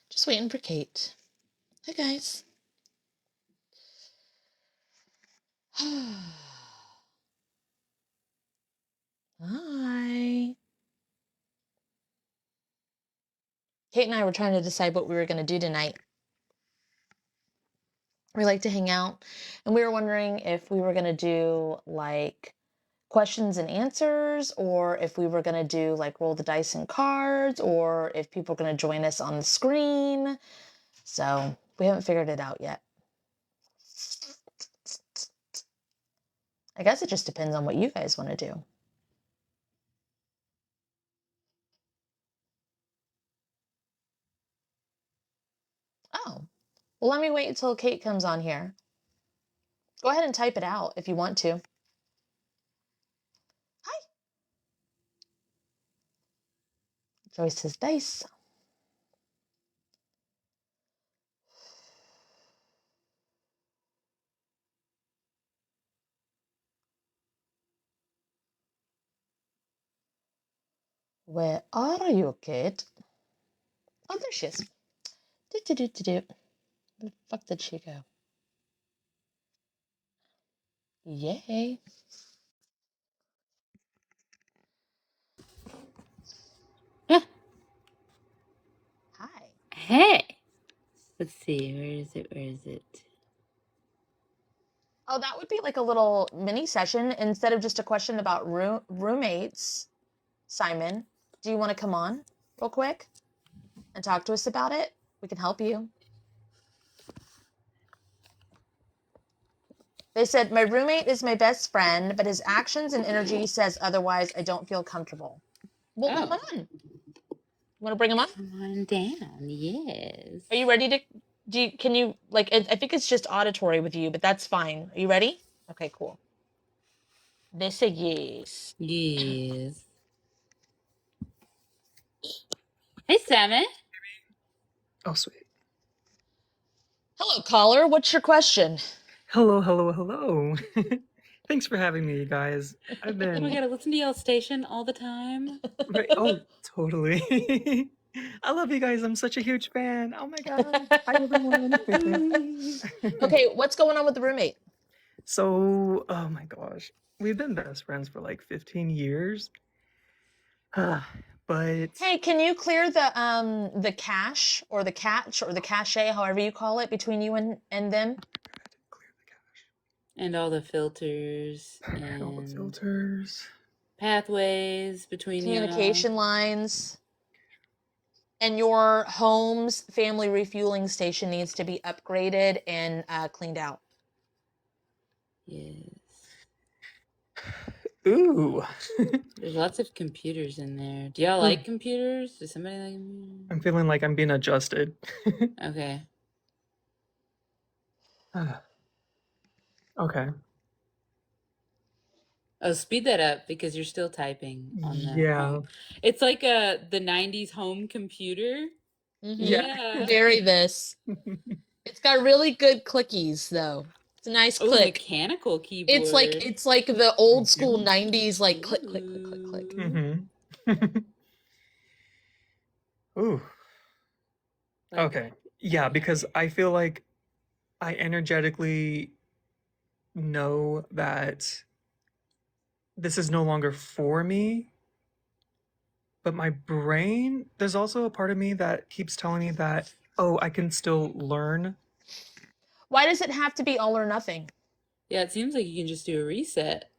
Just waiting for Kate. Hi, guys. Hi. Kate and I were trying to decide what we were going to do tonight. We like to hang out, and we were wondering if we were going to do like questions and answers, or if we were going to do like roll the dice and cards, or if people are going to join us on the screen. So we haven't figured it out yet. I guess it just depends on what you guys want to do. Oh, well, let me wait until Kate comes on here. Go ahead and type it out if you want to. Hi. Joyce says dice. Where are you, Kate? Oh, there she is. Where the fuck did she go? Yay. Yeah. Hi. Hey. Let's see. Where is it? Oh, that would be like a little mini session instead of just a question about roommates. Simon, do you want to come on real quick and talk to us about it? We can help you. They said, my roommate is my best friend, but his actions and energy says otherwise. I don't feel comfortable. Well, come on. You want to bring him on? Come on down. Yes. Are you ready to, can you, like, I think it's just auditory with you, but that's fine. Are you ready? Okay, cool. They say yes. Yes. Hey, Simon. Oh, sweet. Hello, caller. What's your question? Hello. Thanks for having me, you guys. I've been... Oh my god, I listen to y'all station all the time. Right. Oh, totally. I love you guys. I'm such a huge fan. Oh my god. Hi, everyone. Okay, what's going on with the roommate? So, oh my gosh. We've been best friends for like 15 years. But... Hey, can you clear the cache or the catch or the cache, however you call it, between you and them? Clear the cache. And all the filters. And all the filters. Pathways between communication lines. And your home's family refueling station needs to be upgraded and cleaned out. Yes. Ooh. There's lots of computers in there. Do y'all like computers? Does somebody like computers? I'm feeling like I'm being adjusted. Okay. Okay. Oh, speed that up because you're still typing on the Yeah. It's like the 90s home computer. Mm-hmm. Yeah. Very this. It's got really good clickies though. It's a nice click. Mechanical keyboard. It's like the old school 90s like click click click click click. Mm-hmm. Ooh. Okay. Yeah, because I feel like I energetically know that this is no longer for me. But my brain, there's also a part of me that keeps telling me that, oh, I can still learn. Why does it have to be all or nothing? Yeah, it seems like you can just do a reset.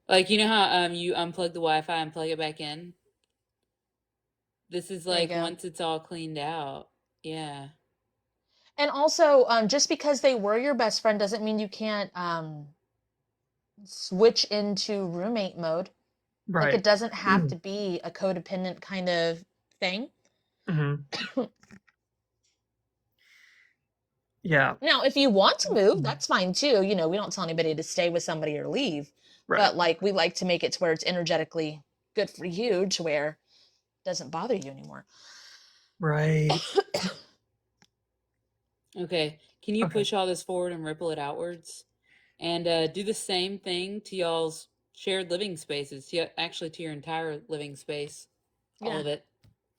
Like, you know how you unplug the Wi-Fi and plug it back in? This is like once it's all cleaned out. Yeah. And also, just because they were your best friend doesn't mean you can't switch into roommate mode. Right. Like, it doesn't have to be a codependent kind of thing. Mm-hmm. Yeah. Now, if you want to move, that's fine too. You know, we don't tell anybody to stay with somebody or leave. Right. But, like, we like to make it to where it's energetically good for you to where it doesn't bother you anymore. Right. Okay. Can you Okay. push all this forward and ripple it outwards? And do the same thing to y'all's shared living spaces. Yeah, actually, to your entire living space, all Yeah. of it,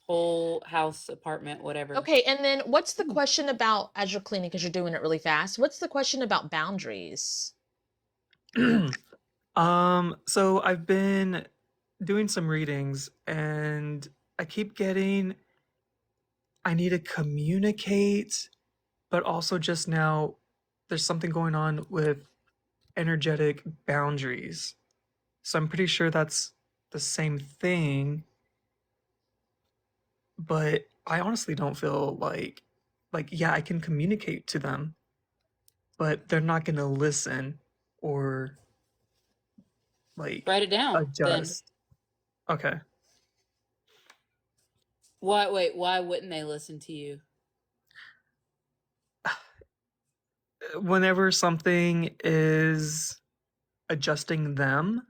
whole house, apartment, whatever. Okay, and then what's the question about as you're cleaning because you're doing it really fast? What's the question about boundaries? So I've been doing some readings and I keep getting I need to communicate, but also just now there's something going on with energetic boundaries. So I'm pretty sure that's the same thing, but I honestly don't feel like yeah, I can communicate to them, but they're not going to listen or like Write it down then. adjust. Okay. Why, wait, why wouldn't they listen to you? Whenever something is adjusting them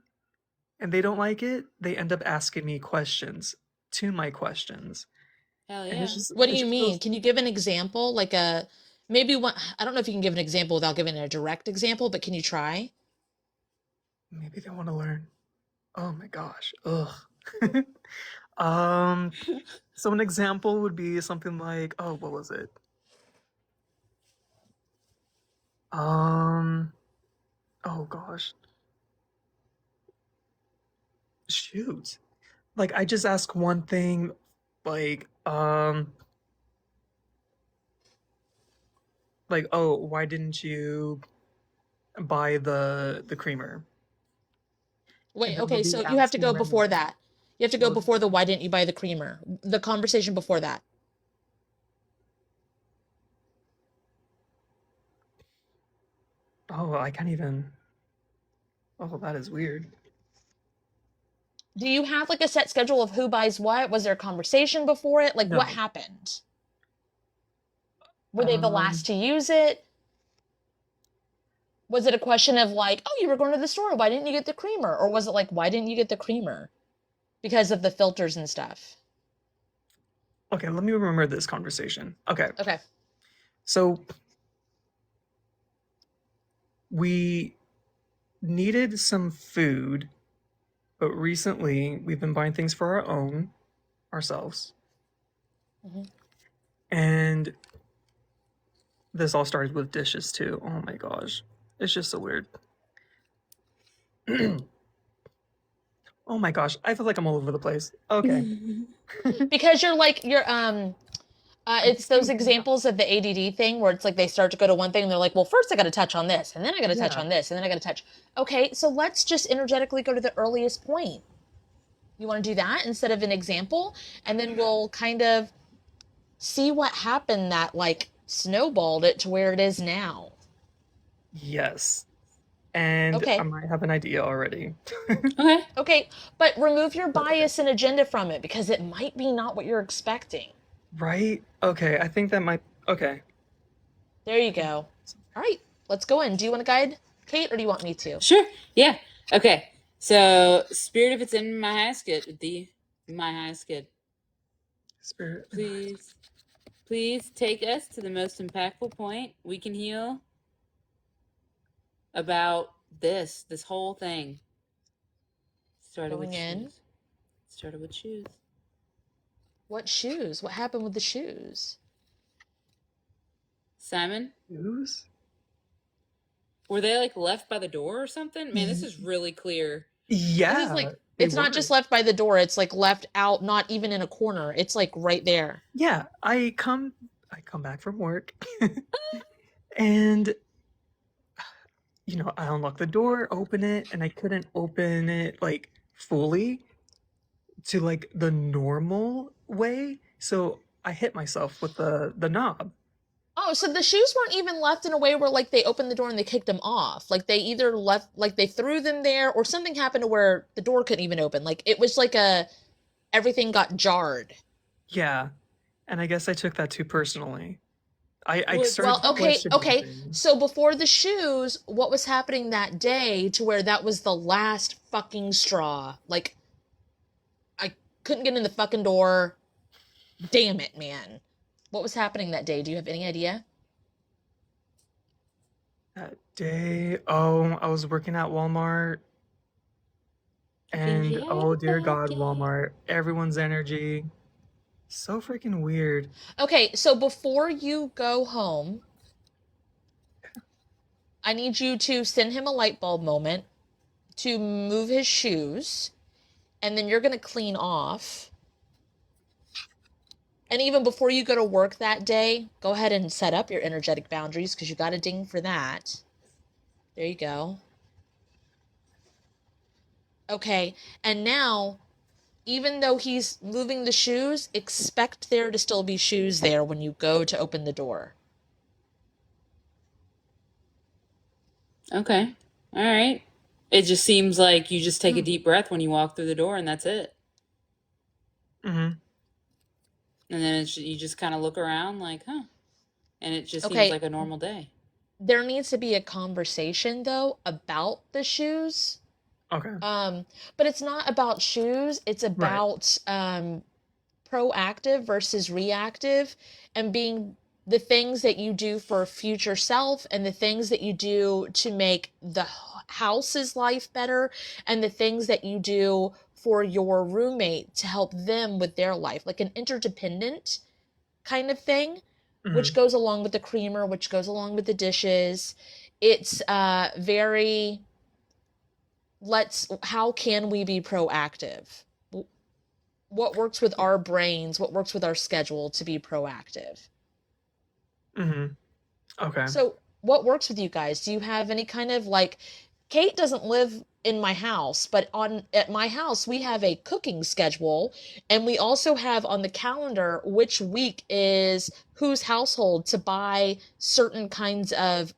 and they don't like it, they end up asking me questions to my questions. Hell And yeah. What do it you just mean? feels Can you give an example? Like a maybe one, I don't know if you can give an example without giving a direct example, but can you try? maybe they want to learn. Oh my gosh. Ugh. um so an example would be something like, oh, what was it? Um oh gosh. Shoot. Like I just ask one thing like like, oh, why didn't you buy the creamer? And Wait, then they'll okay, be so you have to asking go before random. that. You have to go They'll, before the why didn't you buy the creamer? The conversation before that. oh, I can't even. Oh, that is weird. Do you have like a set schedule of who buys what? Was there a conversation before it? Like what No. happened? Were they the Um, last to use it? Was it a question of like, oh, you were going to the store, why didn't you get the creamer? Or was it like, why didn't you get the creamer? Because of the filters and stuff. okay, let me remember this conversation. Okay, Okay. so we needed some food, but recently we've been buying things for our own ourselves. Hmm. And this all started with dishes too. Oh my gosh. It's just so weird. Oh my gosh, I feel like I'm all over the place. Okay. Because I it's just those can't get examples of the ADD thing where it's like they start to go to one thing and they're like, well, first I got to touch on this, and then I got to touch yeah. on this, and then I got to touch. Okay, so let's just energetically go to the earliest point. You want to do that instead of an example? And then we'll kind of see what happened that like snowballed it to where it is now. Yes. And I Okay. might have an idea already. Okay. Okay, but remove your But okay. bias and agenda from it because it might be not what you're expecting. Right? Okay, I think that might okay. There you go. All right, let's go in. Do you want to guide, Kate, or do you want me to? Sure. Yeah. Okay. So, spirit, if it's in my basket, my basket, Spirit. please take us to the most impactful point we can heal about this whole thing. Started with Going in. shoes. Started with shoes. What shoes? What happened with the shoes? Simon, Shoes? were they like left by the door or something? Man, this is really clear. This is Yeah, like, they it's not were. just left by the door, it's like left out, not even in a corner. It's like right there. Yeah, I come back from work and I unlock the door, open it, and I couldn't open it like fully to like the normal way. So I hit myself with the knob. Oh, so the shoes weren't even left in a way where like they opened the door and they kicked them off. Like they either left, like they threw them there, or something happened to where the door couldn't even open. Like it was like everything got jarred. Yeah. And I guess I took that too personally. I Was started Well, okay, questioning okay. things. So before the shoes, what was happening that day to where that was the last fucking straw? Like I couldn't get in the fucking door. Damn it, man. What was happening that day? Do you have any idea? day. Oh, I was working at Walmart, and Yeah, oh dear God, back. Walmart, everyone's energy. So freaking weird. Okay, so before you go home, I need you to send him a light bulb moment to move his shoes, and then you're going to clean off. And even before you go to work that day, go ahead and set up your energetic boundaries because you got a ding for that. There you go. Okay, and now, even though he's moving the shoes, expect there to still be shoes there when you go to open the door. Okay. All right. It just seems like you just take a deep breath when you walk through the door and that's it. Mm-hmm. And then you just kind of look around like, huh. And it just seems Okay, like a normal day. there needs to be a conversation though about the shoes. Okay. But it's not about shoes, it's Right. about proactive versus reactive, and being the things that you do for future self and the things that you do to make the house's life better and the things that you do for your roommate to help them with their life, like an interdependent kind of thing, which Mm-hmm. goes along with the creamer, which goes along with the dishes. It's very, how can we be proactive? What works with our brains, what works with our schedule to be proactive? Mm-hmm. Okay. So, what works with you guys? Do you have any kind of like, Kate doesn't live in my house, but on at my house we have a cooking schedule, and we also have on the calendar which week is whose household to buy certain kinds of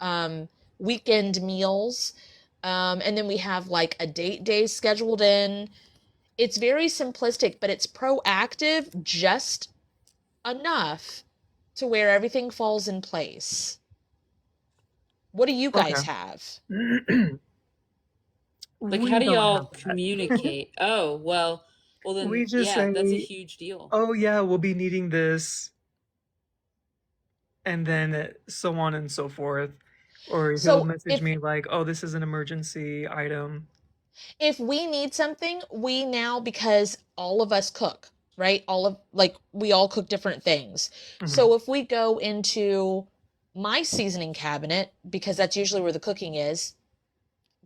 weekend meals. And then we have like a date day scheduled in. It's very simplistic, but it's proactive just enough to where everything falls in place. What do you guys Okay. have? Like, We how do don't y'all have that. communicate? Oh, well then, We just yeah, that's a say, huge deal. oh yeah, we'll be needing this, and then so on and so forth. Or he'll So message me like, oh, this is an emergency item. if we need something, we now, because all of us cook, right? All of like we all cook different things. Mm-hmm. So if we go into my seasoning cabinet, because that's usually where the cooking is,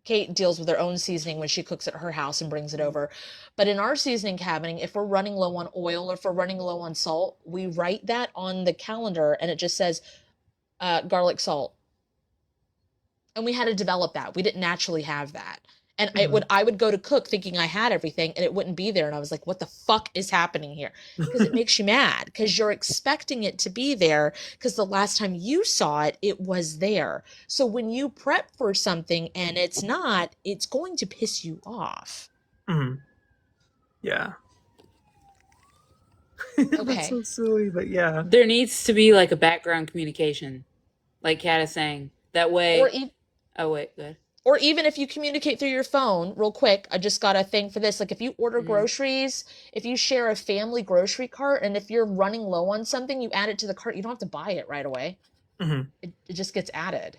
Kate deals with her own seasoning when she cooks at her house and brings it over. But in our seasoning cabinet, if we're running low on oil or if we're running low on salt, we write that on the calendar and it just says garlic salt. And we had to develop that. We didn't naturally have that. And Mm-hmm. I would go to cook thinking I had everything and it wouldn't be there. And I was like, what the fuck is happening here? Because it makes you mad because you're expecting it to be there because the last time you saw it, it was there. So when you prep for something and it's not, it's going to piss you off. Mm-hmm. Yeah. That's Okay. so silly, but yeah. There needs to be like a background communication, like Kat is saying. That way. Or Oh, wait, good. Or even if you communicate through your phone, real quick, I just got a thing for this. Like if you order groceries, if you share a family grocery cart, and if you're running low on something, you add it to the cart. You don't have to buy it right away. Mm-hmm. It just gets added.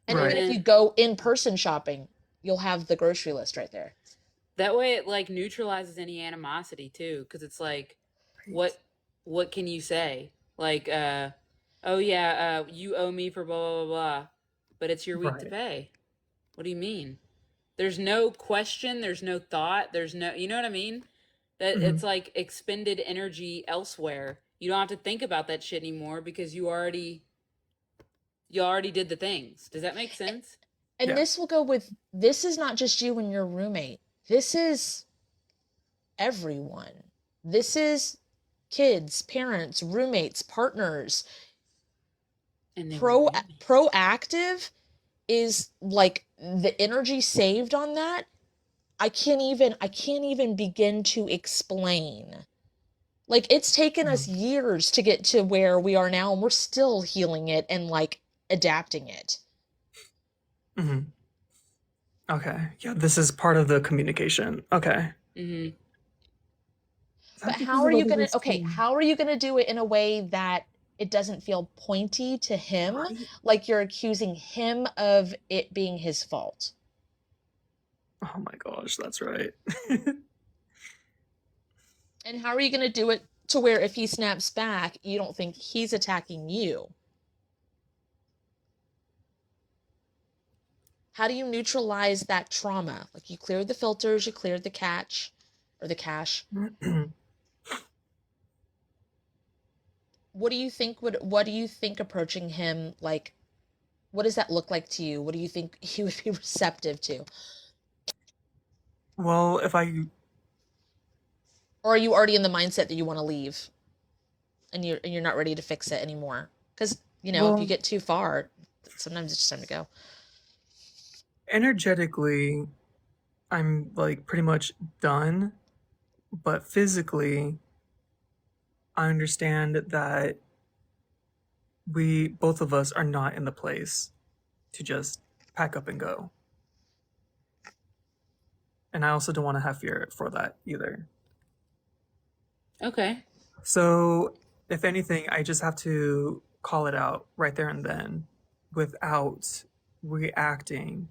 And Right. even if you go in person shopping, you'll have the grocery list right there. That way it like neutralizes any animosity too, because it's like, what can you say? Like, oh yeah, you owe me for blah blah blah blah, but it's your week to Right. pay. What do you mean? There's no question, there's no thought, there's no, you know what I mean? That Mm-hmm. it's like expended energy elsewhere. You don't have to think about that shit anymore because you already did the things. Does that make sense? And Yeah. this will go with, this is not just you and your roommate. This is everyone. This is kids, parents, roommates, partners. And they Proactive is like the energy saved on that. I can't even begin to explain. Like it's taken us years to get to where we are now and we're still healing it and like adapting it. Mm-hmm. Okay. Yeah, this is part of the communication. Okay. Mm-hmm. But how are you gonna do it in a way that it doesn't feel pointy to him, Right? like you're accusing him of it being his fault. Oh my gosh, that's right. And how are you going to do it to where if he snaps back, you don't think he's attacking you? How do you neutralize that trauma? Like you cleared the filters, you cleared the catch or the cache. What do you think approaching him, like, what does that look like to you? What do you think he would be receptive to? Well, if I Or are you already in the mindset that you want to leave and you're not ready to fix it anymore? Because, you know, if you well, get too far, sometimes it's just time to go. energetically, I'm like pretty much done, but physically, I understand that we both of us are not in the place to just pack up and go. And I also don't want to have fear for that either. Okay. So, if anything, I just have to call it out right there and then without reacting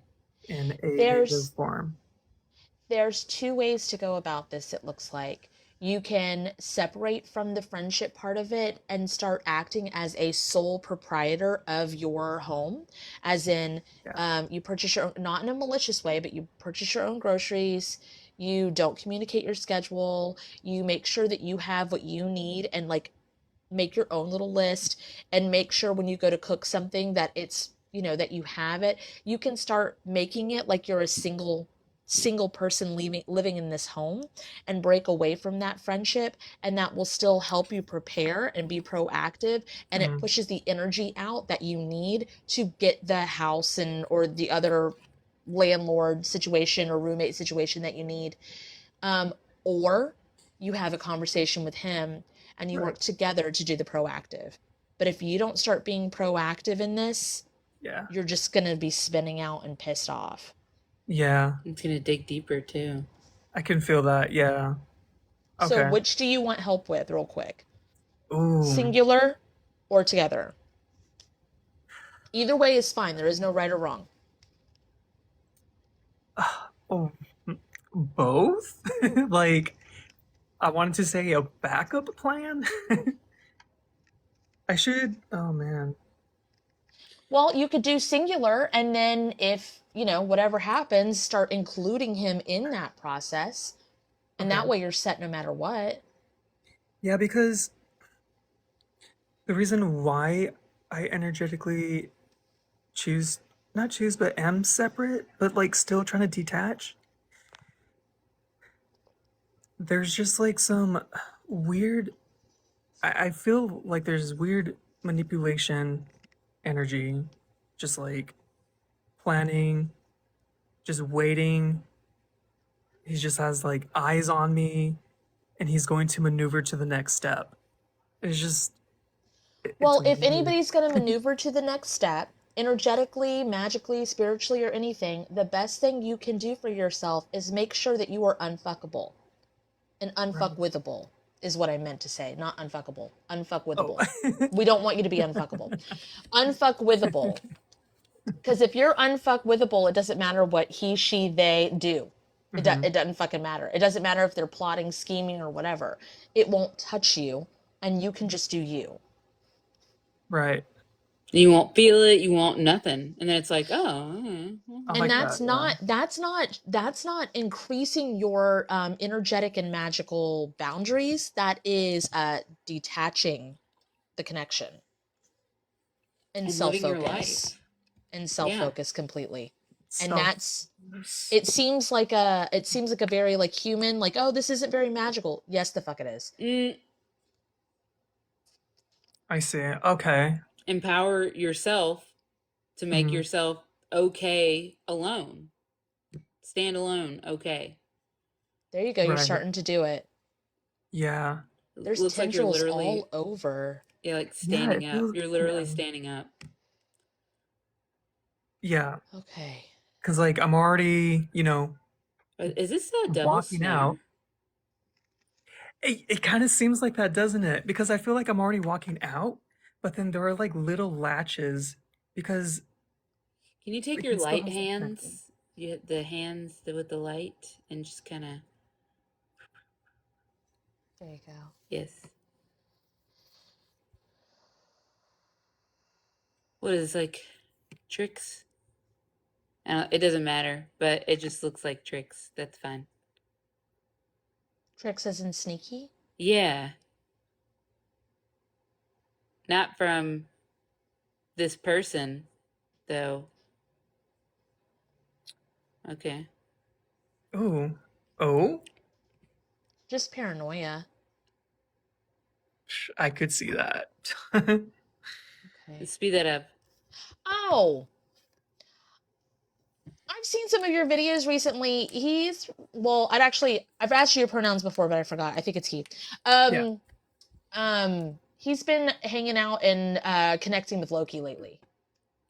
in a negative There's form. there's two ways to go about this, it looks like. You can separate from the friendship part of it and start acting as a sole proprietor of your home, as in, Yeah. you purchase your own, not in a malicious way, but you purchase your own groceries. You don't communicate your schedule. You make sure that you have what you need and like make your own little list and make sure when you go to cook something that it's, you know, that you have it. You can start making it like you're a single person living in this home and break away from that friendship, and that will still help you prepare and be proactive, and it Mhm. pushes the energy out that you need to get the house and or the other landlord situation or roommate situation that you need. Or you have a conversation with him and you Right. work together to do the proactive. But if you don't start being proactive in this, Yeah. you're just going to be spinning out and pissed off. Yeah. It's gonna dig deeper too. I can feel that. Yeah. So, Okay. which do you want help with, real quick? Ooh. Singular or together? Either way is fine. There is no right or wrong. Oh, both? Like, I wanted to say a backup plan. I should. Oh man. Well, you could do singular, and then if, you know, whatever happens, start including him in that process. And Okay. that way you're set no matter what. Yeah, because the reason why I energetically choose, not choose, but am separate, but like still trying to detach, there's just like some weird, I feel like there's weird manipulation energy, just like planning, just waiting. He just has like eyes on me and he's going to maneuver to the next step. It's just, it's Well, if weird. anybody's going to maneuver to the next step, energetically, magically, spiritually, or anything, the best thing you can do for yourself is make sure that you are unfuckable and Right. unfuckwithable, is what I meant to say. Not unfuckable, Oh. unfuckwithable. We don't want you to be unfuckable. Unfuckwithable. Because if you're unfuckwithable, it doesn't matter what he, she, they do. Hmm. It doesn't fucking matter. It doesn't matter if they're plotting, scheming, or whatever. It won't touch you, and you can just do you. Right. You won't feel it. You won't nothing, and then it's like, oh, I And like that. Yeah. that's not increasing your energetic and magical boundaries. That is detaching the connection and and living your life. self Yeah. focus completely. And Self. that's, it seems like a very like human, like, oh, this isn't very magical. Yes, the fuck it is. I see. Okay. Empower yourself to make Hmm. yourself okay alone. Stand alone, okay. There you go. You're Right. starting to do it. Yeah. It There's looks like you're tendrils literally, all over. yeah, like Yeah, standing it up. feels, You're yeah. literally standing up. Yeah. Okay. Because, like, I'm already, Is this a devil's walking out. snare? It kind of seems like that, doesn't it? Because I feel like I'm already walking out, but then there are like little latches because Can you take it your can still light has the connector. hands, the hands with the light, and just kind of, There you go. yes. What is this, like tricks? It doesn't matter, but it just looks like tricks. That's fine. Tricks as in sneaky? Yeah. Not from this person, though. Okay. Oh, oh, Just paranoia. I could see that. Okay. Speed that up. Oh, I've seen some of your videos recently. I've asked you your pronouns before, but I forgot. I think it's he. Yeah. He's been hanging out and connecting with Loki lately.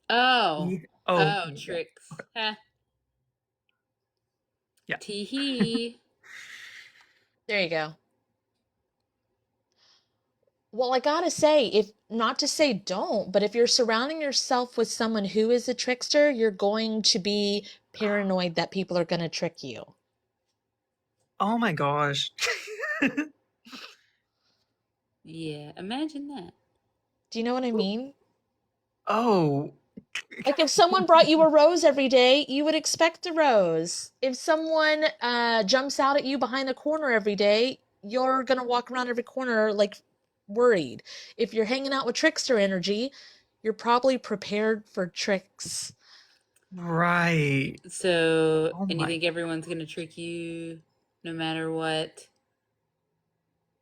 Oh. Oh, Oh, yeah. tricks. Okay. Ha. Yeah. Tee-hee. There you go. Well, I gotta say, if not to say don't, but if you're surrounding yourself with someone who is a trickster, you're going to be paranoid that people are gonna trick you. Oh my gosh. Yeah, imagine that. Do you know what I mean? Oh, Like if someone brought you a rose every day, you would expect a rose. If someone jumps out at you behind the corner every day, you're gonna walk around every corner like worried. If you're hanging out with trickster energy, you're probably prepared for tricks. right. So, Oh and you my. think everyone's gonna trick you no matter what?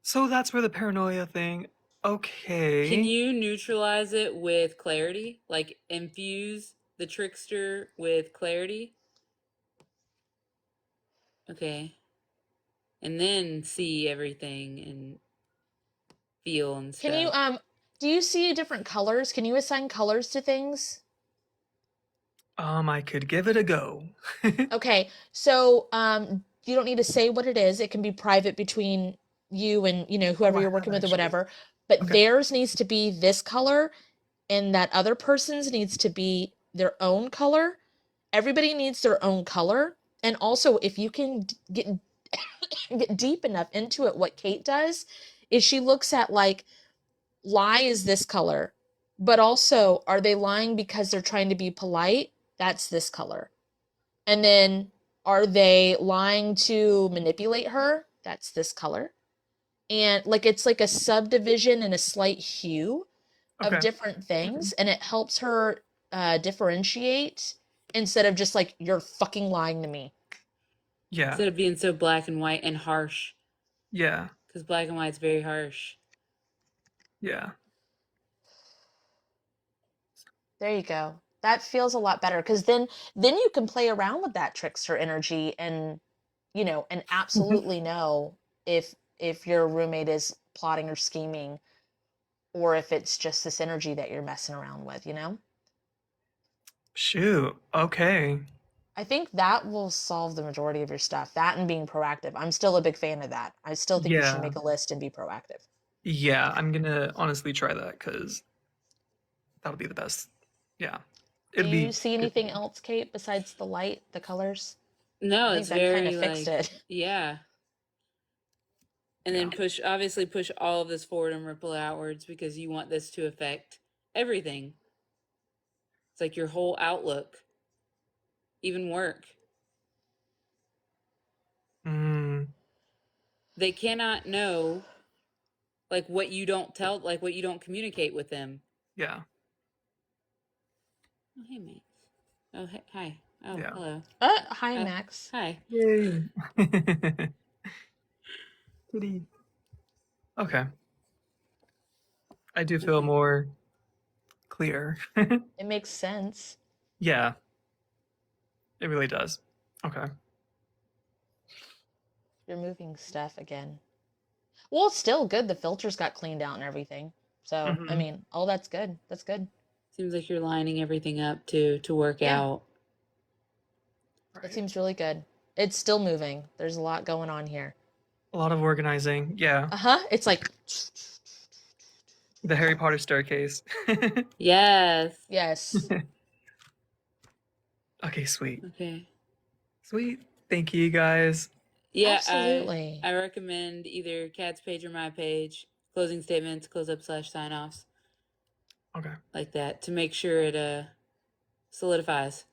So that's where the paranoia thing. Can Okay. you neutralize it with clarity? Like infuse the trickster with clarity? Okay. And then see everything and feel and Can you stuff. do you see different colors? Can you assign colors to things? I could give it a go. Okay, so you don't need to say what it is. It can be private between you and, Oh, whoever I you're have working with or actually. whatever. But Okay. theirs needs to be this color and that other person's needs to be their own color. Everybody needs their own color. And also, if you can get deep enough into it, what Kate does is she looks at like lie is this color, but also are they lying because they're trying to be polite? That's this color. And then are they lying to manipulate her? That's this color. And like it's like a subdivision and a slight hue of Okay. different things, and it helps her differentiate instead of just like you're fucking lying to me. Yeah. Instead of being so black and white and harsh. Yeah. Because black and white's very harsh. Yeah. There you go. That feels a lot better because then you can play around with that trickster energy and and absolutely know if your roommate is plotting or scheming or if it's just this energy that you're messing around with. Shoot. Okay. I think that will solve the majority of your stuff. That and being proactive. I'm still a big fan of that. I still think you should Yeah. make a list and be proactive. Yeah. I'm gonna honestly try that because that'll be the best. Yeah. Do It'll you be see good for anything me. else, Kate, besides the light, the colors? No, I think it's that kind of very fixed like, it. yeah. And Yeah. then obviously push all of this forward and ripple outwards because you want this to affect everything. It's like your whole outlook, even work. Mm, They cannot know like what you don't tell, like what you don't communicate with them. yeah. Oh, hey, Max. Oh, hey, hi. Oh, Yeah. hello. Hi, Max. Hi. Yay. Kitty. Okay. I do feel Okay. more clear. It makes sense. Yeah, it really does. Okay. You're moving stuff again. Well, it's still good. The filters got cleaned out and everything. So, I Hmm. mean, all that's good. That's good. Seems like you're lining everything up to work Yeah, out. it Right. seems really good. It's still moving. There's a lot going on here. A lot of organizing. Yeah. Uh-huh. It's like The Harry Potter staircase. Yes. Yes. Okay, sweet. Okay. Sweet. Thank you, guys. Yeah, Absolutely. I recommend either Kat's page or my page, closing statements, close up / sign offs, Okay. like that, to make sure it solidifies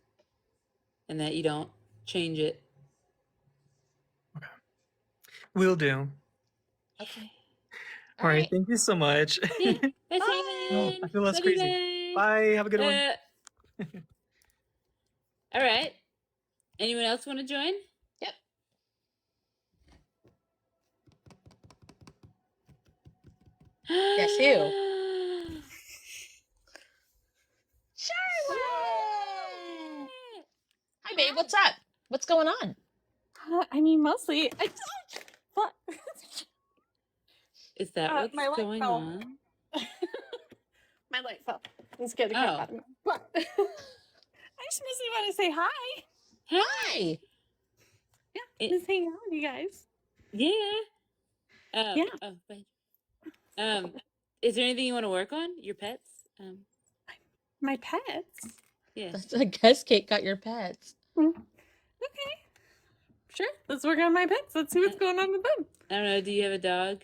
and that you don't change it. Will do. Okay. All right. Thank you so much. Yeah. Bye, Oh, I Simon. feel less Love you, crazy. bye. Bye. Have a good one. All right. Anyone else want to join? Yep. Guess who? Charlotte! Hi, babe. What's up? What's going on? I mean, mostly. What? Is that what's my light going fell. on? My light fell. It scared the Oh. crap out of me. But I just mostly want to say hi. Hi. Yeah, just hang out with you guys. Yeah. Yeah. Oh, bye. Is there anything you want to work on? Your pets? My pets. Yeah. I guess Kate got your pets. Okay. Sure. Let's work on my pets. Let's see what's going on with them. I don't know. Do you have a dog?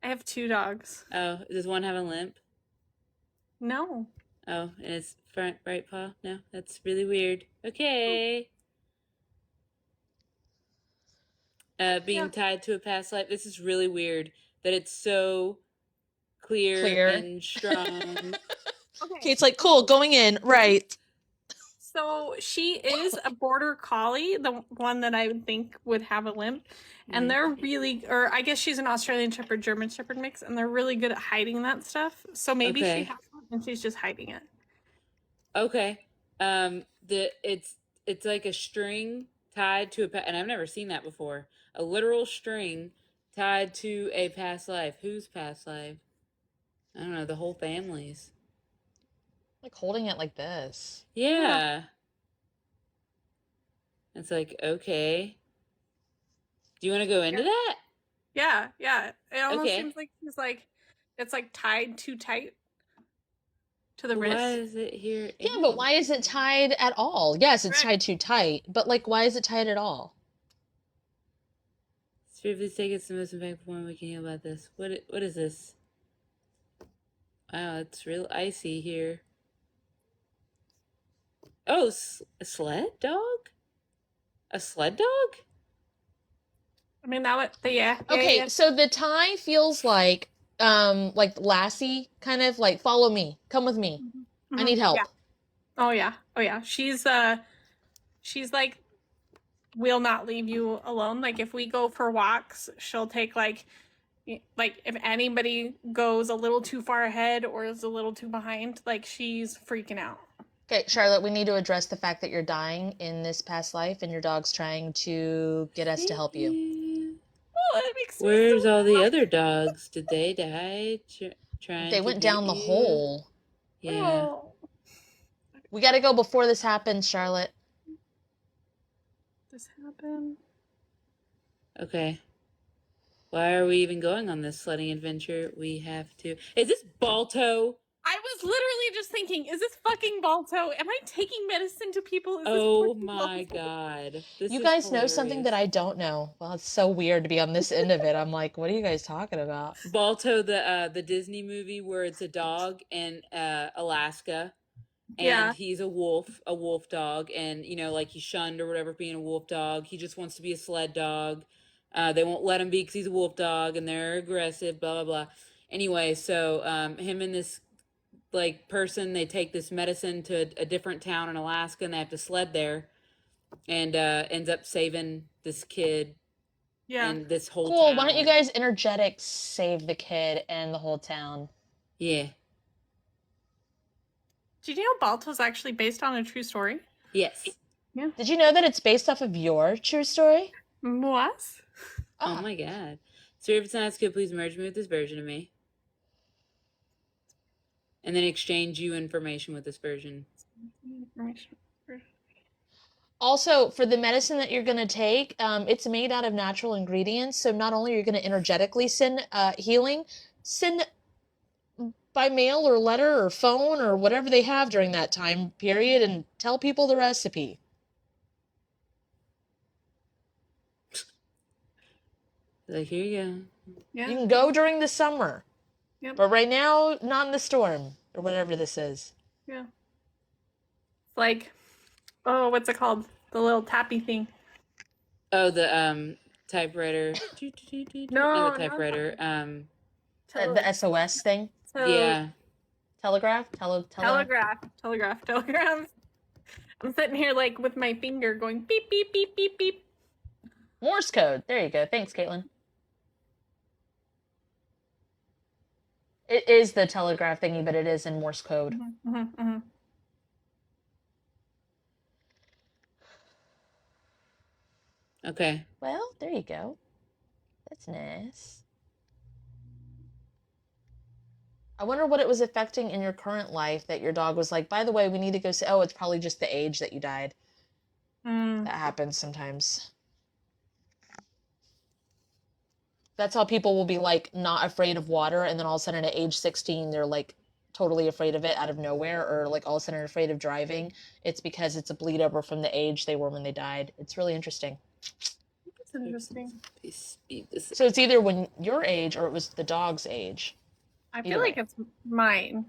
I have 2 dogs. Oh, does one have a limp? No. Oh, and it's front right paw? No, that's really weird. Okay. Being tied to a past life. This is really weird that it's so clear. And strong. Okay. Kate's like, cool, going in. Right. So she is a border collie, the one that I would think would have a limp. And they're really, or I guess she's an Australian Shepherd, German Shepherd mix, and they're really good at hiding that stuff. So maybe she has one and she's just hiding it. Okay. It's like a string tied to and I've never seen that before. A literal string tied to a past life. Whose past life? I don't know, the whole family's. Like holding it like this. Yeah. It's like, okay. Do you want to go into that? Yeah. It almost seems like she's like, it's like tied too tight to the wrist. Why is it here? Yeah, but why is it tied at all? Yes, it's tied too tight, but like, why is it tied at all? Spirit, please take us to the most impactful one we can hear about this. What is this? Wow, it's real icy here. Oh, a sled dog? A sled dog? I mean, that would, yeah. Okay, so the tie feels like Lassie, kind of like, follow me, come with me. I need help. Yeah. Oh yeah. She's like, will not leave you alone. Like if we go for walks, she'll take like if anybody goes a little too far ahead or is a little too behind, like she's freaking out. Okay, Charlotte, we need to address the fact that you're dying in this past life and your dog's trying to get us to help you. Oh, that makes Where's all the other dogs? Did they die trying They went down the hole. Yeah. Oh. We got to go before this happens, Charlotte. This happened. Okay. Why are we even going on this sledding adventure? We have to. Is this Balto? I was literally just thinking, is this fucking Balto? Am I taking medicine to people? Oh my god. You guys know something that I don't know. Well, it's so weird to be on this end of it. I'm like, what are you guys talking about? Balto, the Disney movie where it's a dog in Alaska. And he's a wolf dog, and like he's shunned or whatever for being a wolf dog. He just wants to be a sled dog. They won't let him be because he's a wolf dog, and they're aggressive. Blah blah blah. Anyway, so him and this person, they take this medicine to a different town in Alaska, and they have to sled there, and ends up saving this kid. Yeah. And this whole cool. town. Why don't you guys energetics save the kid and the whole town? Yeah. Did you know Balto's actually based on a true story? Yes. Yeah. Did you know that it's based off of your true story? What? Oh my god. So if it's not good, please merge me with this version of me. And then exchange you information with this version. Also, for the medicine that you're going to take, it's made out of natural ingredients. So not only are you going to energetically send healing, send by mail or letter or phone or whatever they have during that time period and tell people the recipe. Like, here you go. Yeah. You can go during the summer. Yep. But right now, not in the storm or whatever this is. Yeah. It's like, oh, what's it called? The little tappy thing. Oh, the typewriter. No, Not not the typewriter. The SOS thing. Yeah. Telegraph. Telegraph. I'm sitting here like with my finger going beep beep beep beep beep. Morse code. There you go. Thanks, Caitlin. It is the telegraph thingy, but it is in Morse code. Mm-hmm, mm-hmm, mm-hmm. Okay. Well, there you go. That's nice. I wonder what it was affecting in your current life that your dog was like, by the way, we need to go see. Oh, it's probably just the age that you died. Mm. That happens sometimes. That's how people will be like not afraid of water, and then all of a sudden at age 16, they're like totally afraid of it out of nowhere, or like all of a sudden afraid of driving. It's because it's a bleed over from the age they were when they died. It's really interesting. That's interesting. So it's either when your age or it was the dog's age. I feel Either like way. it's mine.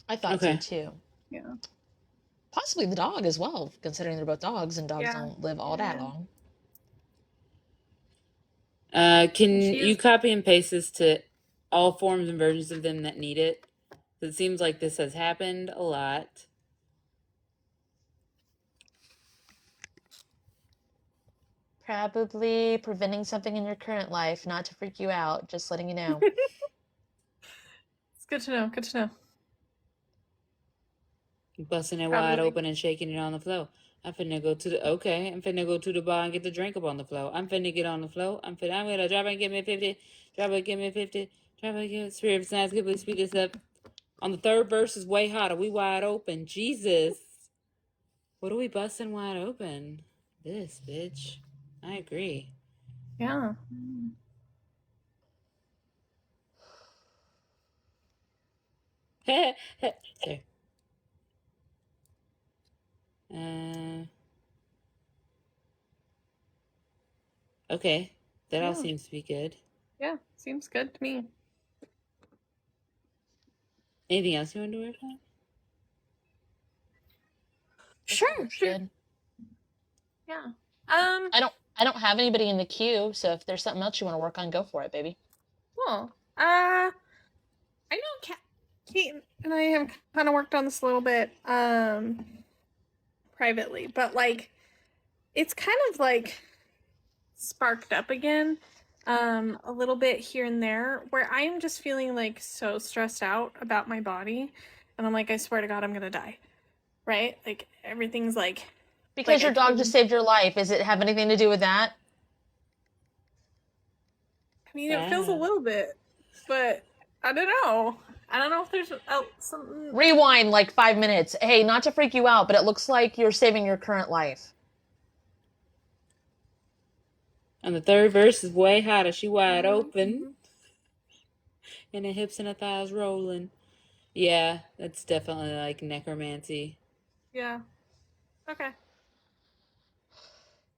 I thought Okay. so too. Yeah. Possibly the dog as well, considering they're both dogs and dogs Yeah. don't live all that Yeah. long. Can She you is- copy and paste this to all forms and versions of them that need it? It seems like this has happened a lot. Probably preventing something in your current life, not to freak you out, just letting you know. It's good to know. Good to know. Busting it wide Probably. open and shaking it on the floor. I'm finna go to the bar and get the drink up on the floor. I'm finna get on the floor. I'm gonna drop and give me 50. Drop and give me 50. Drop and give me Spirit of Science. Give me speak this up. On the third verse is way hotter. We wide open. Jesus. What are we busting wide open? This, bitch. I agree. Yeah. Sorry. Okay. That all Yeah. seems to be good. Yeah. Seems good to me. Anything else you want to work on? Sure. Good. Yeah. I don't have anybody in the queue, so if there's something else you want to work on, go for it, baby. Cool. I know Kate and I have kind of worked on this a little bit privately, but like it's kind of like sparked up again a little bit here and there where I am just feeling like so stressed out about my body, and I'm like, I swear to God, I'm gonna die. Right? Like everything's like Because Like, your I dog couldn't- just saved your life. Does it have anything to do with that? I mean, it feels a Yeah. little bit, but I don't know. I don't know if there's something. Rewind like 5 minutes. Hey, not to freak you out, but it looks like you're saving your current life. And the third verse is way hotter. She wide open. And the hips and the thighs rolling. Yeah, that's definitely like necromancy. Yeah. Okay.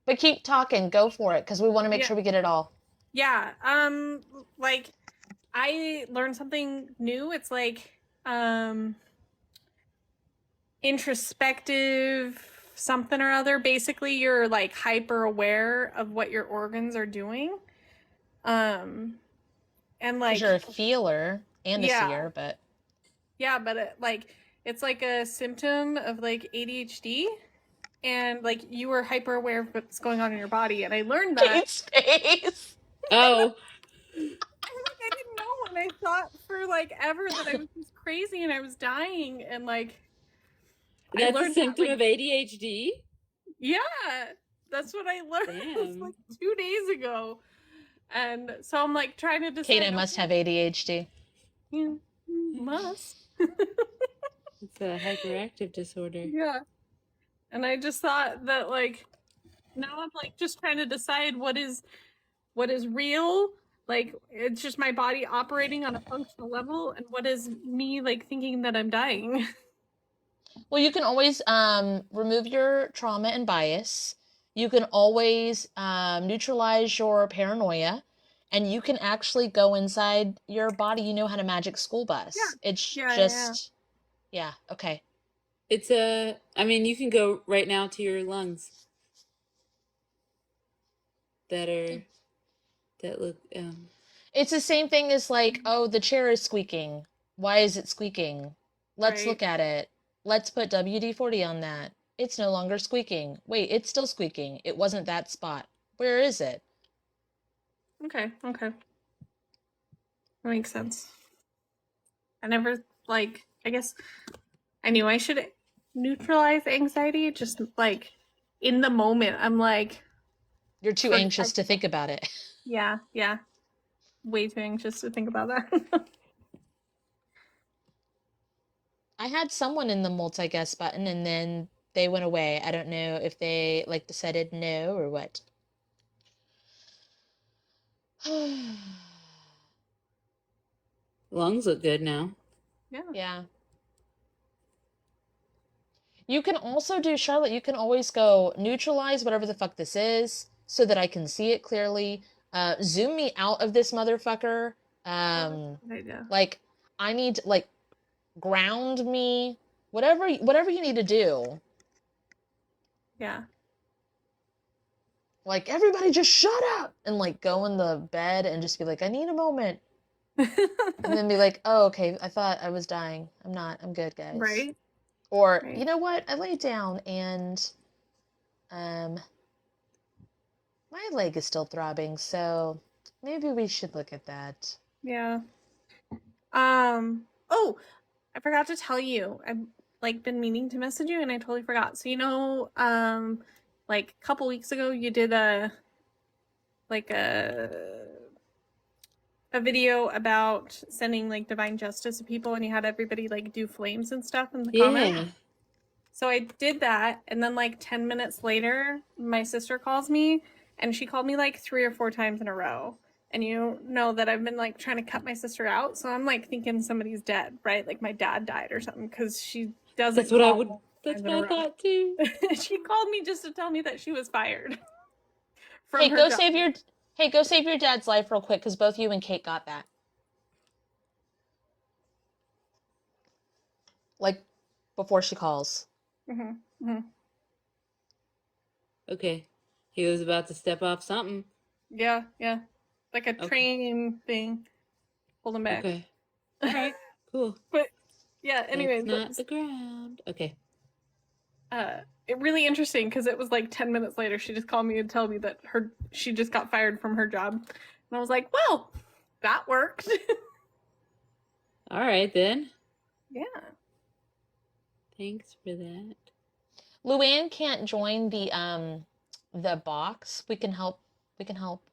But keep talking. Go for it, because we want to make Yeah. sure we get it all. Yeah. Like I learned something new. It's like introspective something or other. Basically, you're like hyper aware of what your organs are doing. And 'Cause like you're a feeler and a Yeah. seer, but yeah, but it's like a symptom of like ADHD, and like you were hyper aware of what's going on in your body, and I learned that. Kate's face. Oh, I didn't know, and I thought for like ever that I was just crazy and I was dying, and like I that's a learned that, symptom like- of ADHD? yeah, that's what I learned Damn. like 2 days ago, and so I'm like trying to decide. Kate, I must have ADHD. Yeah, must. It's a hyperactive disorder. Yeah, and I just thought that like now I'm like just trying to decide what is real Like, it's just my body operating on a functional level, and what is me, like, thinking that I'm dying? Well, you can always remove your trauma and bias. You can always neutralize your paranoia, and you can actually go inside your body. You know how to magic school bus. It's Yeah. just, yeah, okay. It's a. I mean, you can go right now to your lungs that are that look. It's the same thing as like, oh, the chair is squeaking. Why is it squeaking? Let's Right. look at it. Let's put WD-40 on that. It's no longer squeaking. Wait, it's still squeaking. It wasn't that spot. Where is it? Okay. That makes sense. I never, like, I guess I knew I should neutralize anxiety, just like in the moment. I'm like, You're too anxious to think about it. yeah. Way too anxious to think about that. I had someone in the multi-guest button and then they went away. I don't know if they like decided no or what. Lungs look good now. Yeah. Yeah. You can also do, Charlotte, you can always go neutralize whatever the fuck this is so that I can see it clearly. Zoom me out of this motherfucker. Good idea. Like I need like ground me. Whatever you need to do. Yeah. Like everybody just shut up and like go in the bed and just be like, I need a moment. And then be like, oh, okay, I thought I was dying. I'm not. I'm good, guys. Right. Or, Right. you know what? I laid down and my leg is still throbbing, so maybe we should look at that. Yeah. Oh, I forgot to tell you. I've like been meaning to message you and I totally forgot. So like a couple weeks ago you did a video about sending like divine justice to people and you had everybody like do flames and stuff in the comments. So I did that and then like 10 minutes later my sister calls me and she called me like 3 or 4 times in a row. And you know that I've been like trying to cut my sister out, so I'm like thinking somebody's dead, right? Like my dad died or something because she doesn't. That's what I would. That's what I thought too. She called me just to tell me that she was fired. Hey, go save your dad's life real quick because both you and Kate got that. Like before she calls. Okay, he was about to step off something. Yeah, like a train thing. Hold him back. Okay. All right. Cool. But yeah. Anyway, it's not the ground. Okay. It really interesting because it was like 10 minutes later she just called me and told me that she just got fired from her job, and I was like, well, that worked. All right then. Yeah. Thanks for that. Luann can't join the box. We can help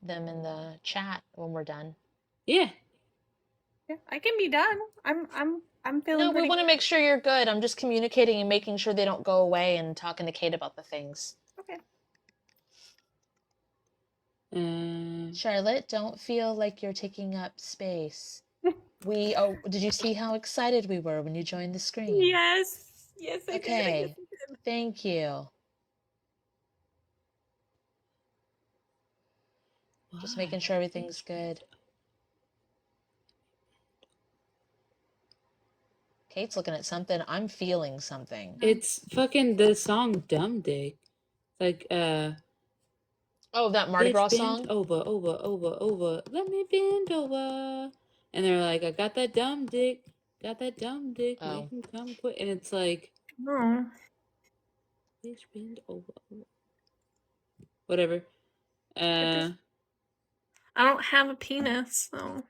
them in the chat when we're done. Yeah. Yeah, I can be done. I'm feeling. No, we want to make sure you're good. I'm just communicating and making sure they don't go away and talking to Kate about the things. Okay. Charlotte, don't feel like you're taking up space. Did you see how excited we were when you joined the screen? Yes, I Okay. did. Thank you. Just making sure everything's good. Kate's looking at something. I'm feeling something. It's fucking the song Dumb Dick. Like, oh, that Mardi Gras song? Over. Let me bend over. And they're like, I got that dumb dick. Make him come quick. And it's like, bitch, bend over. Whatever. I don't have a penis, so.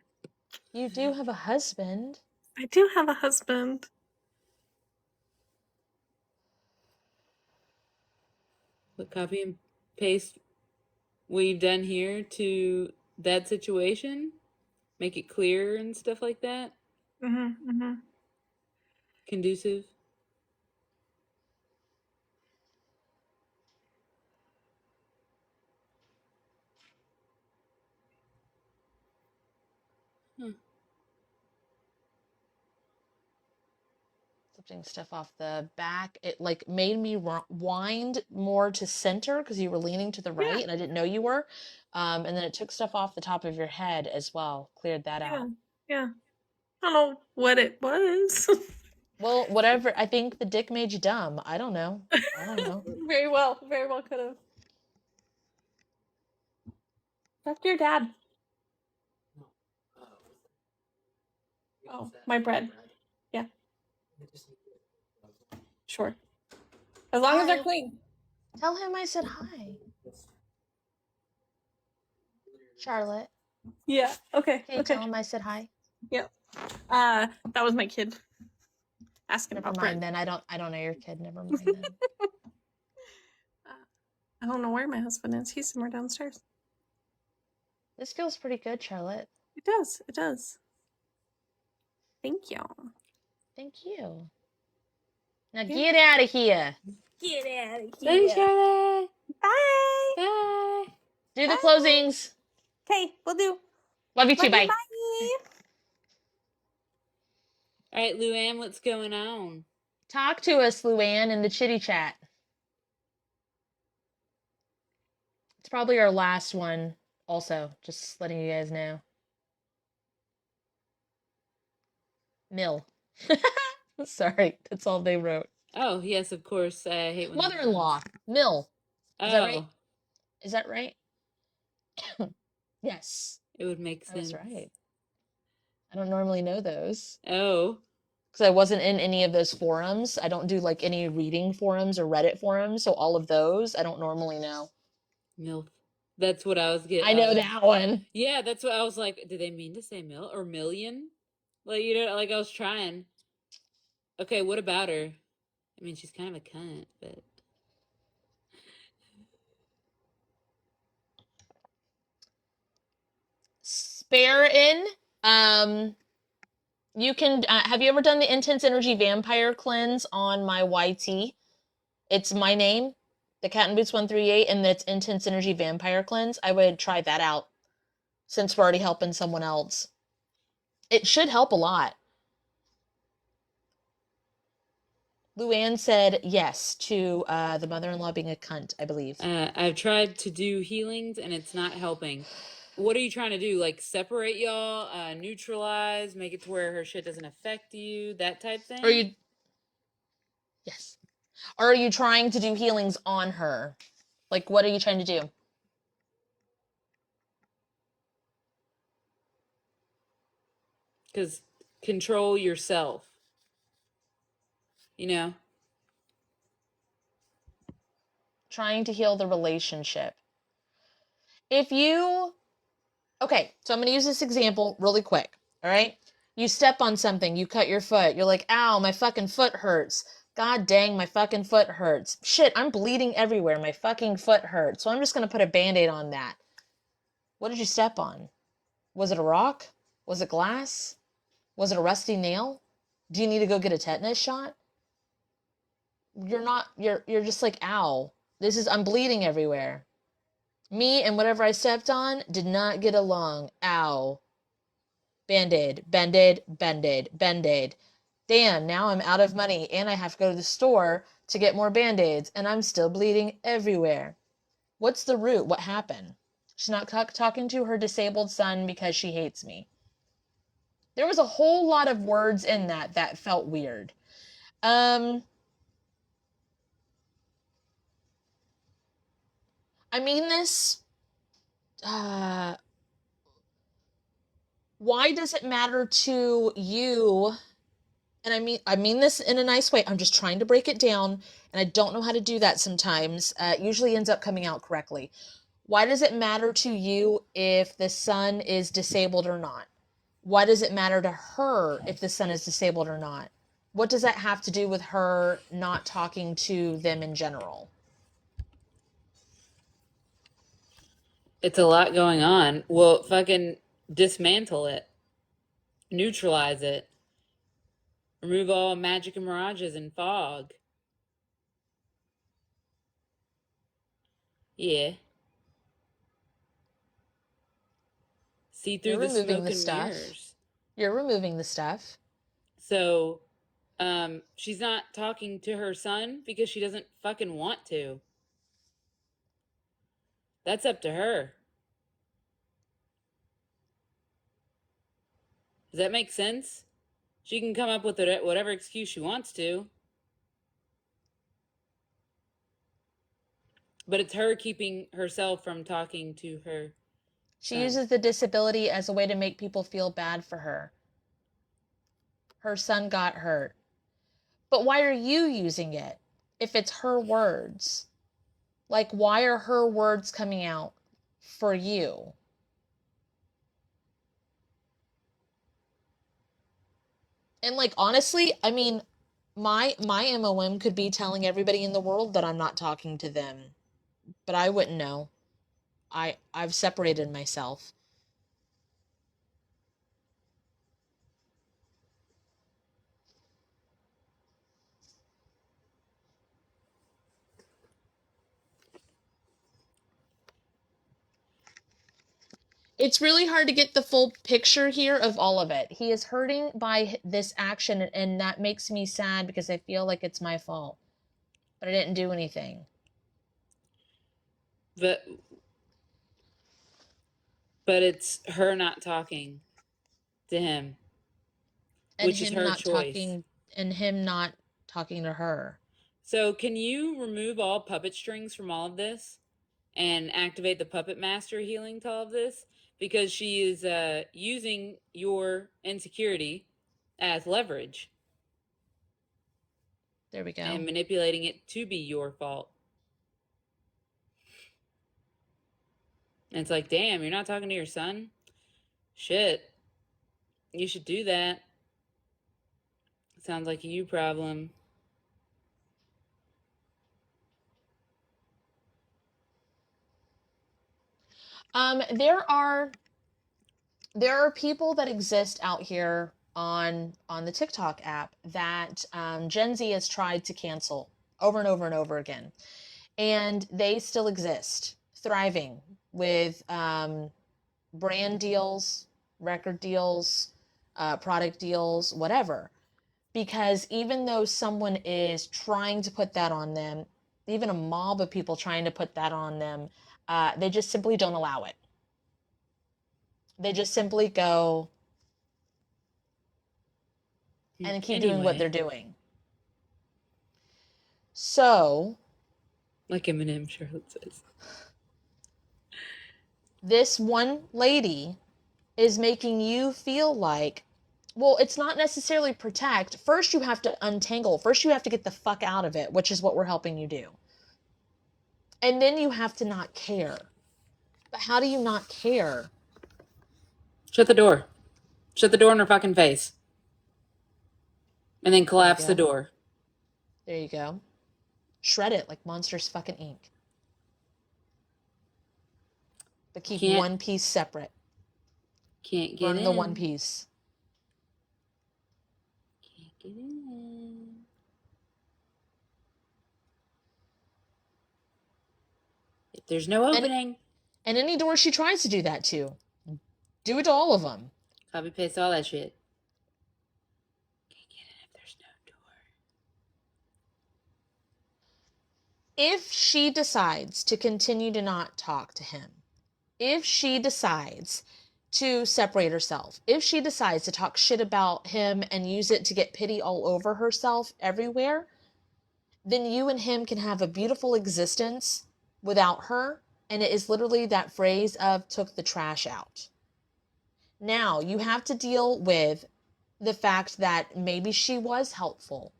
You do have a husband. I do have a husband. But copy and paste what you've done here to that situation. Make it clear and stuff like that. Conducive. Lifting stuff off the back. It like made me wind more to center because you were leaning to the Yeah. right and I didn't know you were. And then it took stuff off the top of your head as well. Cleared that Yeah. out. Yeah. I don't know what it was. Well, whatever. I think the dick made you dumb. I don't know. I don't know. Very well could have. That's your dad. Oh, my bread. Yeah. Sure. As long as they're Hi. clean. Tell him I said hi. Charlotte. Yeah. Okay. Can you tell him I said hi? Yeah. That was my kid asking Never about mind bread. then. I don't know your kid. Never mind then. I don't know where my husband is. He's somewhere downstairs. This feels pretty good, Charlotte. It does. It does. Thank you. Thank you. Now Yeah. get out of here. Get out of Thanks, Charlotte. Bye. Bye. Do the Bye. closings. Okay, we'll do. Love you too. Bye. Bye. All right, Luann, what's going on? Talk to us, Luann, in the chitty chat. It's probably our last one, also. Just letting you guys know. Mill. Sorry, that's all they wrote. Oh, yes, of course. I hate when Mother-in-law. Mill. Oh, Is that right? Is that right? Yes. it would make sense. That's right. I don't normally know those. Oh. Because I wasn't in any of those forums. I don't do like any reading forums or Reddit forums, so all of those I don't normally know. MILF. That's what I was getting. I know that one. Yeah, that's what I was like. Did they mean to say mil or million? Like, you know, like I was trying. Okay, what about her? I mean, she's kind of a cunt, but. Sparin, you can, have you ever done the Intense Energy Vampire Cleanse on my YT? It's my name, the Cat and Boots 138, and it's Intense Energy Vampire Cleanse. I would try that out since we're already helping someone else. It should help a lot. Luann said yes to the mother-in-law being a cunt, I believe. I've tried to do healings and it's not helping. What are you trying to do? Like separate y'all, neutralize, make it to where her shit doesn't affect you, that type thing? Are you? Yes. Or are you trying to do healings on her? Like, what are you trying to do? Because control yourself. You know? Trying to heal the relationship. If you... Okay, so I'm going to use this example really quick, all right? You step on something, you cut your foot, you're like, ow, my fucking foot hurts. God dang, my fucking foot hurts. Shit, I'm bleeding everywhere, my fucking foot hurts. So I'm just going to put a Band-Aid on that. What did you step on? Was it a rock? Was it glass? Was it a rusty nail? Do you need to go get a tetanus shot? You're just like, ow, I'm bleeding everywhere. Me and whatever I stepped on did not get along. Ow. Band-Aid, Band-Aid, Band-Aid, Band-Aid. Damn, now I'm out of money and I have to go to the store to get more Band-Aids and I'm still bleeding everywhere. What's the root? What happened? She's not talking to her disabled son because she hates me. There was a whole lot of words in that felt weird. I mean this, why does it matter to you? And I mean this in a nice way. I'm just trying to break it down, and I don't know how to do that sometimes. It usually ends up coming out correctly. Why does it matter to you if the son is disabled or not? Why does it matter to her if the son is disabled or not? What does that have to do with her not talking to them in general? It's a lot going on. Well, fucking dismantle it. Neutralize it. Remove all magic and mirages and fog. Yeah. See through You're the removing smoke the and stuff. mirrors. You're removing the stuff. So, she's not talking to her son because she doesn't fucking want to. That's up to her. Does that make sense? She can come up with whatever excuse she wants to. But it's her keeping herself from talking to her She son. uses the disability as a way to make people feel bad for her. Her son got hurt. But why are you using it if it's her words? Like, why are her words coming out for you? And like, honestly, I mean, my MOM could be telling everybody in the world that I'm not talking to them, but I wouldn't know. I've separated myself. It's really hard to get the full picture here of all of it. He is hurting by this action, and that makes me sad because I feel like it's my fault. But I didn't do anything. But it's her not talking to him, And which is him her not choice. talking, and him not talking to her. So, can you remove all puppet strings from all of this and activate the puppet master healing to all of this? Because she is using your insecurity as leverage There we go. and manipulating it to be your fault. And it's like, damn, you're not talking to your son? Shit. You should do that. Sounds like a you problem. There are people that exist out here on the TikTok app that Gen Z has tried to cancel over and over and over again, and they still exist, thriving with brand deals, record deals, product deals, whatever. Because even though someone is trying to put that on them, even a mob of people trying to put that on them, they just simply don't allow it. They just simply go and keep doing what they're doing. So, like Eminem, Charlotte says, this one lady is making you feel like, well, it's not necessarily protect. First, you have to untangle. First, you have to get the fuck out of it, which is what we're helping you do. And then you have to not care. But how do you not care? Shut the door. Shut the door in her fucking face. And then collapse the door. There you go. Shred it like Monsters fucking Inc. But keep one piece separate. Can't get in. Burn the one piece. Can't get in. If there's no opening. And any door she tries to do that to, do it to all of them. Copy paste all that shit. Can't get in if there's no door. If she decides to continue to not talk to him, if she decides to separate herself, if she decides to talk shit about him and use it to get pity all over herself everywhere, then you and him can have a beautiful existence without her. And it is literally that phrase of took the trash out. Now you have to deal with the fact that maybe she was helpful.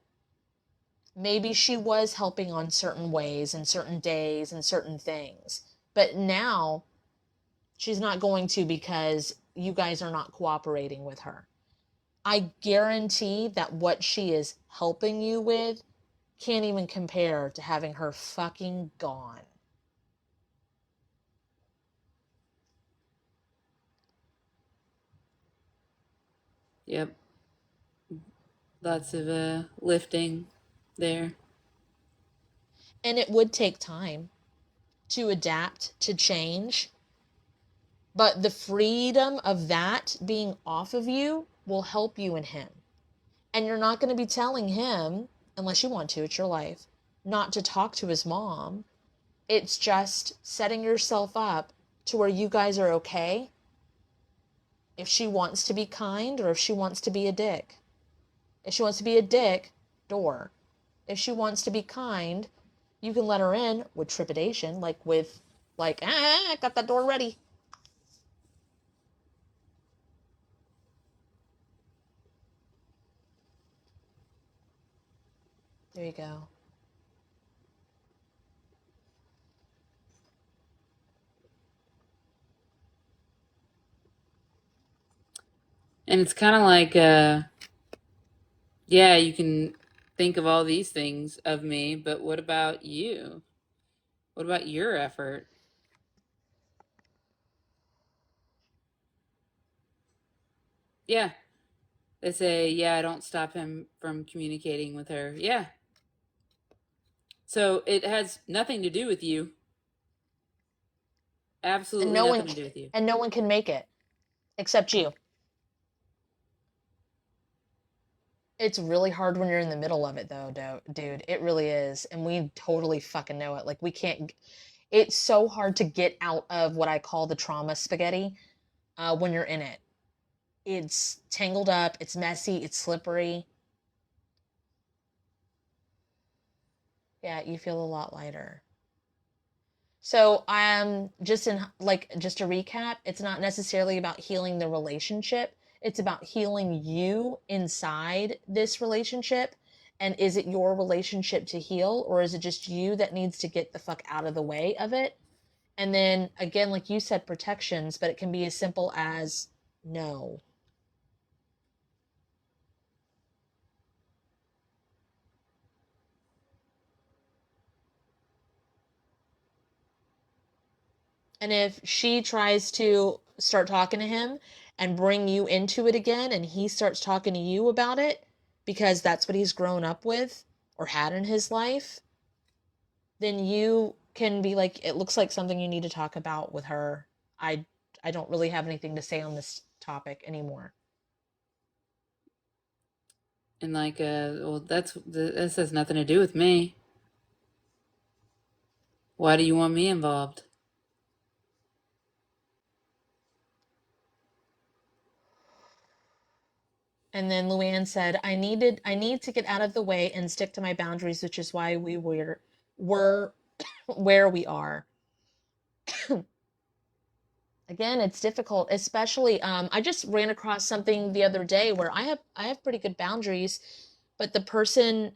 Maybe she was helping on certain ways and certain days and certain things. But now she's not going to because you guys are not cooperating with her. I guarantee that what she is helping you with can't even compare to having her fucking gone. Yep. Lots of lifting there. And it would take time to adapt, to change. But the freedom of that being off of you will help you and him. And you're not going to be telling him, unless you want to, it's your life, not to talk to his mom. It's just setting yourself up to where you guys are okay if she wants to be kind or if she wants to be a dick. If she wants to be a dick, door. If she wants to be kind, you can let her in with trepidation, I got that door ready. There you go. And it's kind of like, yeah, you can think of all these things of me, but what about you? What about your effort? Yeah. They say, yeah, I don't stop him from communicating with her. Yeah. So it has nothing to do with you. And Absolutely no one nothing to do with you. and no one can make it except you. It's really hard when you're in the middle of it though, dude. It really is. And we totally fucking know it. Like we can't it's so hard to get out of what I call the trauma spaghetti when you're in it. It's tangled up, it's messy, it's slippery. Yeah, you feel a lot lighter. So, just to recap, it's not necessarily about healing the relationship. It's about healing you inside this relationship. And is it your relationship to heal, or is it just you that needs to get the fuck out of the way of it? And then again, like you said, protections, but it can be as simple as no. And if she tries to start talking to him and bring you into it again, and he starts talking to you about it because that's what he's grown up with or had in his life, then you can be like, it looks like something you need to talk about with her. I I don't really have anything to say on this topic anymore. And like, well, this has nothing to do with me. Why do you want me involved? And then Luann said, I need to get out of the way and stick to my boundaries, which is why we're where we are. Again, it's difficult, especially I just ran across something the other day where I have pretty good boundaries, but the person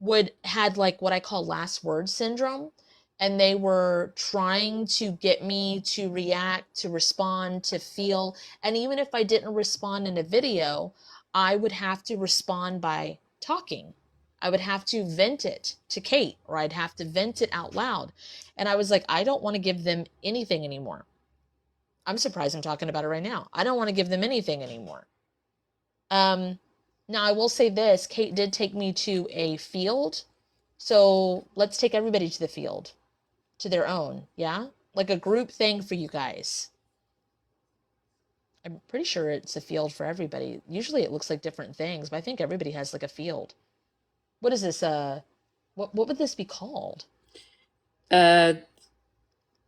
would had like what I call last word syndrome, and they were trying to get me to react, to respond, to feel, and even if I didn't respond in a video, I would have to respond by talking. I would have to vent it to Kate, or I'd have to vent it out loud. And I was like, I don't want to give them anything anymore. I'm surprised I'm talking about it right now. I don't want to give them anything anymore. Now I will say this, Kate did take me to a field. So let's take everybody to the field, to their own, yeah? Like a group thing for you guys. I'm pretty sure it's a field for everybody. Usually it looks like different things, but I think everybody has like a field. What is this? What would this be called? Uh,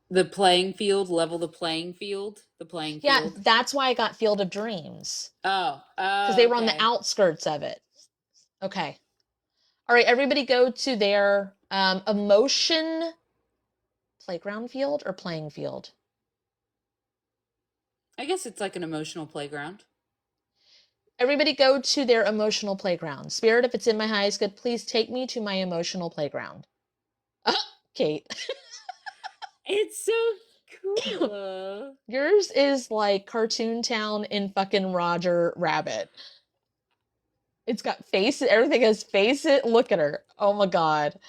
the playing field, level the playing field, the playing Yeah, field. that's why I got Field of Dreams. Oh, Because they were on the okay. outskirts of it. Okay. All right, everybody go to their emotion playground field or playing field. I guess it's like an emotional playground. Everybody go to their emotional playground. Spirit, if it's in my highest good, please take me to my emotional playground. Kate. It's so cool. Yours is like Cartoon Town in fucking Roger Rabbit. It's got faces. Everything has faces. Look at her. Oh my god.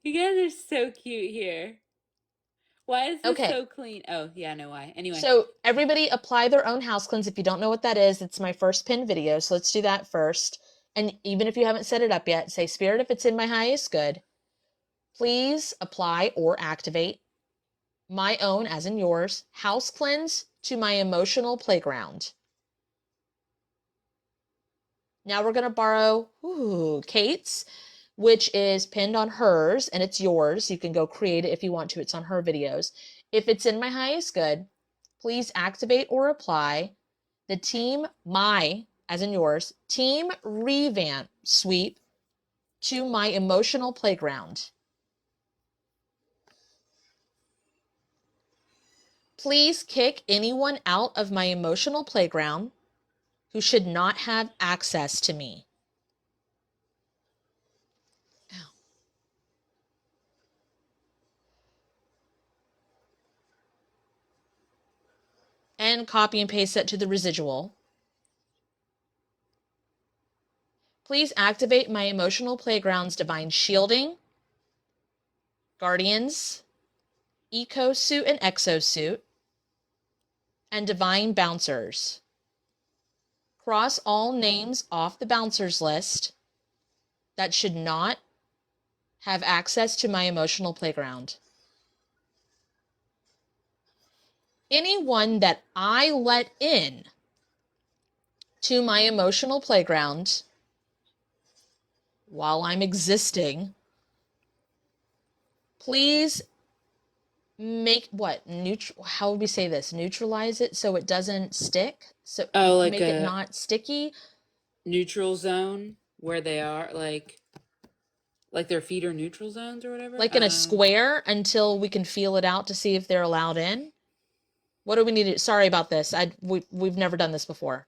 You guys are so cute here. Why is this Okay. so clean? Oh, yeah, I know why. Anyway. So everybody apply their own house cleanse. If you don't know what that is, it's my first pin video. So let's do that first. And even if you haven't set it up yet, say, Spirit, if it's in my highest good, please apply or activate my own, as in yours, house cleanse to my emotional playground. Now we're going to borrow Kate's, which is pinned on hers, and it's yours. You can go create it if you want to. It's on her videos. If it's in my highest good, please activate or apply the team as in yours, team revamp sweep to my emotional playground. Please kick anyone out of my emotional playground who should not have access to me. Ow. And copy and paste that to the residual. Please activate my emotional playground's divine shielding, guardians, eco suit and exosuit, and divine bouncers. Cross all names off the bouncers list that should not have access to my emotional playground. Anyone that I let in to my emotional playground while I'm existing, please make how would we say this? Neutralize it so it doesn't stick. So like make it not sticky. Neutral zone where they are, like their feet are neutral zones or whatever. Like in a square until we can feel it out to see if they're allowed in. What do we need to? Sorry about this. We've never done this before.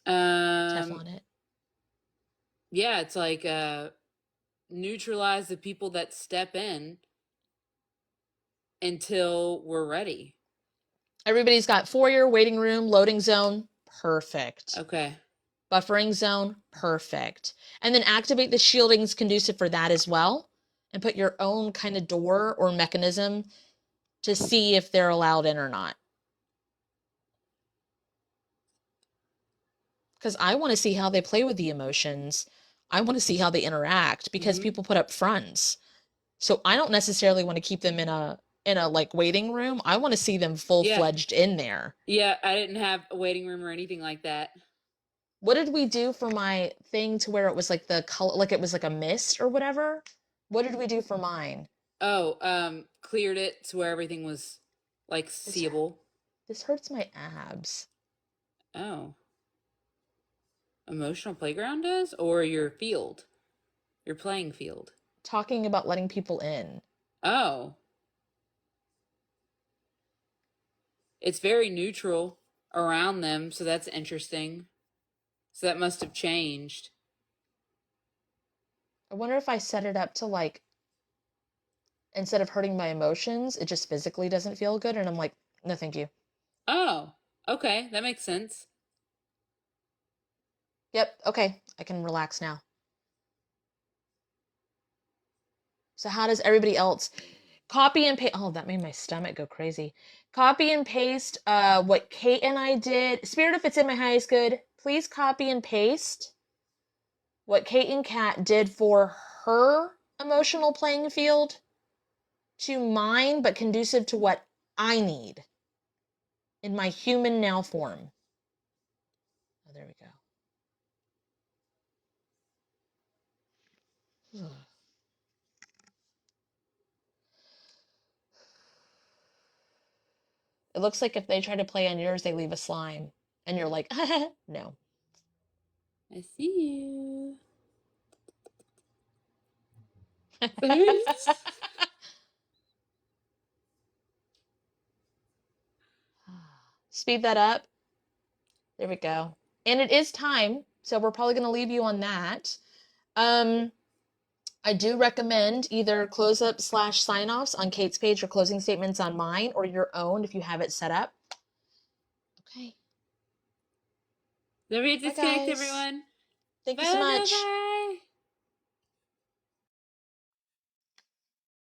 Teflon it. Yeah, it's like neutralize the people that step in until we're ready. Everybody's got foyer, waiting room, loading zone. Perfect. Okay. Buffering zone. Perfect. And then activate the shieldings conducive for that as well. And put your own kind of door or mechanism to see if they're allowed in or not. Because I want to see how they play with the emotions. I want to see how they interact because people put up fronts. So I don't necessarily want to keep them in a like waiting room. I want to see them full-fledged in there. Yeah, I didn't have a waiting room or anything like that. What did we do for my thing to where it was like the color, like it was like a mist or whatever? What did we do for mine? Oh, cleared it to where everything was like seeable. This hurts my abs. Oh. Emotional playground does? Or your field? Your playing field? Talking about letting people in. Oh. It's very neutral around them, so that's interesting. So that must have changed. I wonder if I set it up to like, instead of hurting my emotions, it just physically doesn't feel good. And I'm like, no, thank you. Oh, okay. That makes sense. Yep. Okay. I can relax now. So how does everybody else copy and paste? Oh, that made my stomach go crazy. Copy and paste what Kate and I did. Spirit, if it's in my highest good, please copy and paste what Kate and Kat did for her emotional playing field to mine, but conducive to what I need in my human now form. Oh, there we go. It looks like if they try to play on yours, they leave a slime. And you're like, no. I see you. Speed that up. There we go. And it is time, so we're probably going to leave you on that. I do recommend either close-up/sign-offs on Kate's page or closing statements on mine or your own if you have it set up. Okay. Don't be disconnected, guys. everyone. Thank you so much. Bye.